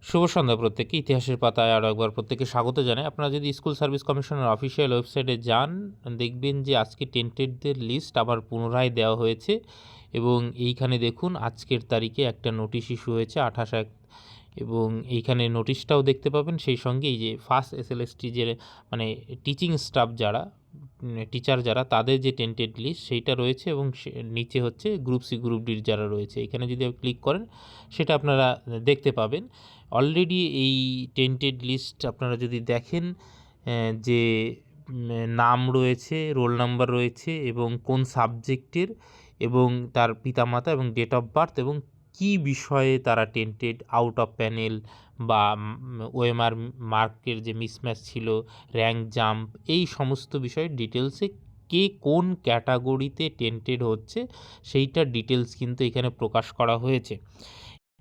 শুভ সন্ধ্যা প্রত্যেককে। ইতিহাসের পাতায় আরও একবার প্রত্যেককে স্বাগত জানাই। আপনারা যদি স্কুল সার্ভিস কমিশনের অফিসিয়াল ওয়েবসাইটে যান, দেখবেন যে আজকে টেন্টেডদের লিস্ট আবার পুনরায় দেওয়া হয়েছে এবং এইখানে দেখুন আজকের তারিখে একটা নোটিশ ইস্যু হয়েছে 28/1 এবং এইখানে নোটিশটাও দেখতে পাবেন। সেই সঙ্গে এই যে ফার্স্ট এসএলএসটি যে মানে টিচিং স্টাফ যারা, টিচার যারা, তাদের যে টেন্টেড লিস্ট সেইটা রয়েছে এবং নিচে হচ্ছে গ্রুপ সি গ্রুপ ডির যারা রয়েছে। এখানে যদি ক্লিক করেন সেটা আপনারা দেখতে পাবেন। অলরেডি এই টেন্টেড লিস্ট আপনারা যদি দেখেন যে নাম রয়েছে, রোল নাম্বার রয়েছে এবং কোন সাবজেক্টের এবং তার পিতামাতা এবং ডেট অফ বার্থ এবং কি বিষয়ে তারা টেন্টেড, আউট অফ প্যানেল বা ওএমআর মার্কের যে মিসম্যাচ ছিল, র্যাঙ্ক জাম্প, এই সমস্ত বিষয়ের ডিটেলসে কে কোন ক্যাটাগরিতে টেন্টেড হচ্ছে সেইটার ডিটেলস কিন্তু এখানে প্রকাশ করা হয়েছে।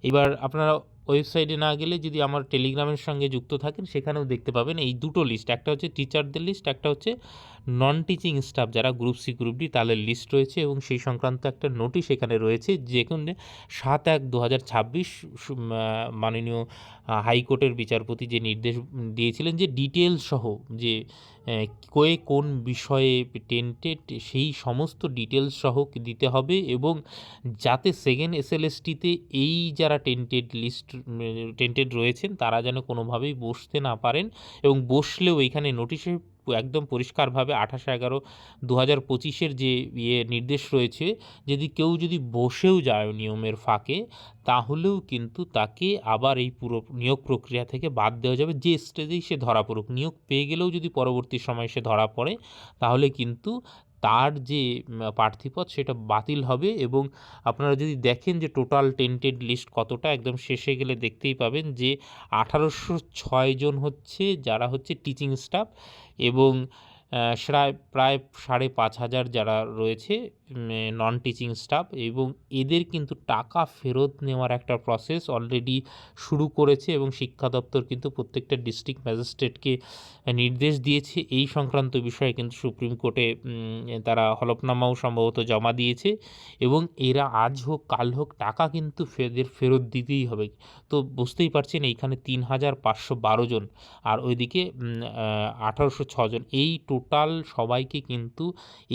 এবার আপনারা ওয়েবসাইটে না গেলে যদি আমার টেলিগ্রামের সঙ্গে যুক্ত থাকেন সেখানেও দেখতে পাবেন এই দুটো লিস্ট, একটা হচ্ছে টিচারদের লিস্ট, একটা হচ্ছে নন টিচিং স্টাফ যারা গ্রুপ সি গ্রুপ ডি তাদের লিস্ট রয়েছে এবং সেই সংক্রান্ত একটা নোটিশ এখানে রয়েছে যেখানে 7/1/2026 মাননীয় হাইকোর্টের বিচারপতি যে নির্দেশ দিয়েছিলেন যে ডিটেলস সহ যে কোন বিষয়ে টেন্টেড সেই সমস্ত ডিটেলস সহ দিতে হবে এবং যাতে সেকেন্ড এসএলএসটিতে এই যারা টেন্টেড রয়েছেন তারা যেন কোনোভাবেই বসতে না পারেন এবং বসলেও এখানে নোটিশে একদম পরিষ্কারভাবে 28/11/2025 যে নির্দেশ রয়েছে, যদি বসেও যায় নিয়মের ফাঁকে তাহলেও কিন্তু তাকে আবার এই পুরো নিয়োগ প্রক্রিয়া থেকে বাদ দেওয়া যাবে। যে স্টেজেই সে ধরা পড়ুক, নিয়োগ পেয়ে গেলেও যদি পরবর্তী সময়ে সে ধরা পড়ে তাহলে কিন্তু তার যে প্রার্থীপদ সেটা বাতিল হবে। এবং আপনারা যদি দেখেন যে টোটাল টেন্টেড লিস্ট কতটা, একদম শেষে গেলে দেখতেই পাবেন যে 1806 জন হচ্ছে যারা হচ্ছে টিচিং স্টাফ এবং প্রায় 5,500 যারা রয়েছে নন টিচিং স্টাফ এবং এদের কিন্তু টাকা ফেরত নেওয়ার একটা প্রসেস অলরেডি শুরু করেছে এবং শিক্ষা দপ্তর কিন্তু প্রত্যেকটা ডিস্ট্রিক্ট ম্যাজিস্ট্রেটকে নির্দেশ দিয়েছে এই সংক্রান্ত বিষয়ে। কিন্তু সুপ্রিম কোর্টে তারা হলফনামাও সম্ভবত জমা দিয়েছে এবং এরা আজ হোক কাল হোক টাকা কিন্তু ফেরত দিতেই হবে। তো বুঝতেই পারছেন এইখানে 3,512 জন আর ওইদিকে 1806 জন, এই টোটাল সবাইকে কিন্তু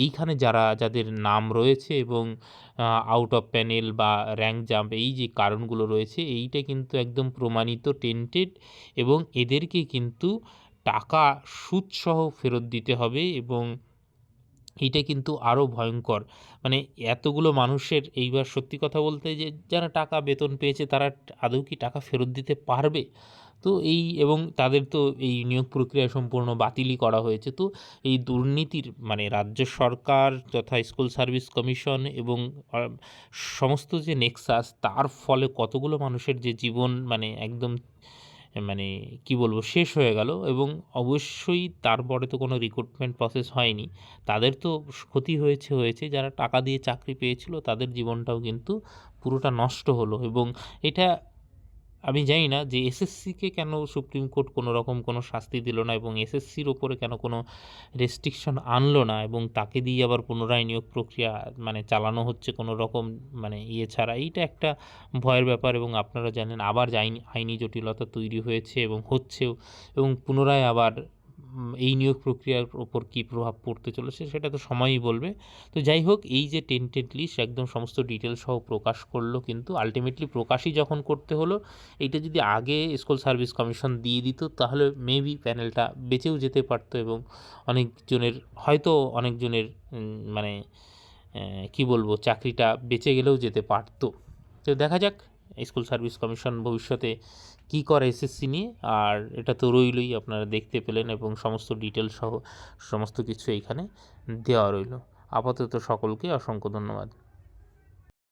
এইখানে যাদের নাম রয়েছে এবং আউট অফ প্যানেল বা র্যাঙ্ক জাম্প এই যে কারণগুলো রয়েছে এইটা কিন্তু একদম প্রমাণিত টেন্টেড এবং এদেরকে কিন্তু টাকা সুদসহ ফেরত দিতে হবে এবং এইটা কিন্তু আরও ভয়ঙ্কর। মানে এতগুলো মানুষের এইবার সত্যি কথা বলতে যে যারা টাকা বেতন পেয়েছে তারা আদৌ কি টাকা ফেরত দিতে পারবে? তো এবং তাদের তো এই নিয়োগ প্রক্রিয়া সম্পূর্ণ বাতিলই করা হয়েছে। তো এই দুর্নীতির মানে রাজ্য সরকার তথা স্কুল সার্ভিস কমিশন এবং সমস্ত যে নেক্সাস, তার ফলে কতগুলো মানুষের যে জীবন মানে একদম মানে কি বলবো শেষ হয়ে গেল এবং অবশ্যই তারপরে তো কোনো রিক্রুটমেন্ট প্রসেস হয়নি। তাদের তো ক্ষতি হয়েছে যারা টাকা দিয়ে চাকরি পেয়েছিল তাদের জীবনটাও কিন্তু পুরোটা নষ্ট হলো। এবং এটা আমি জানি না যে এসএসসিকে কেন সুপ্রিম কোর্ট কোনো রকম কোনো শাস্তি দিল না এবং এসএসসির ওপরে কেন কোনো রেস্ট্রিকশন আনলো না এবং তাকে দিয়ে আবার পুনরায় নিয়োগ প্রক্রিয়া মানে চালানো হচ্ছে কোনো রকম মানে ছাড়া। এইটা একটা ভয়ের ব্যাপার এবং আপনারা জানেন আবার আইনি জটিলতা তৈরি হয়েছে এবং হচ্ছেও এবং পুনরায় আবার এই নিয়োগ প্রক্রিয়ার ওপর কী প্রভাব পড়তে চলেছে সেটা তো সময়ই বলবে। তো যাই হোক, এই যে টেন্টেড লিস্ট একদম সমস্ত ডিটেলস সহ প্রকাশ করলো, কিন্তু আলটিমেটলি প্রকাশই যখন করতে হলো, এইটা যদি আগে স্কুল সার্ভিস কমিশন দিয়ে দিত তাহলে মেবি প্যানেলটা বেঁচেও যেতে পারতো এবং অনেকজনের মানে কি বলবো চাকরিটা বেঁচে গেলেও যেতে পারতো। তো দেখা যাক স্কুল সার্ভিস কমিশন ভবিষ্যতে কী করে এসএসসি নিয়ে। আর এটা তো রইলই, আপনারা দেখতে পেলেন এবং সমস্ত ডিটেলস সহ সমস্ত কিছু এইখানে দেওয়া রইল। আপাতত সকলকে অসংখ্য ধন্যবাদ।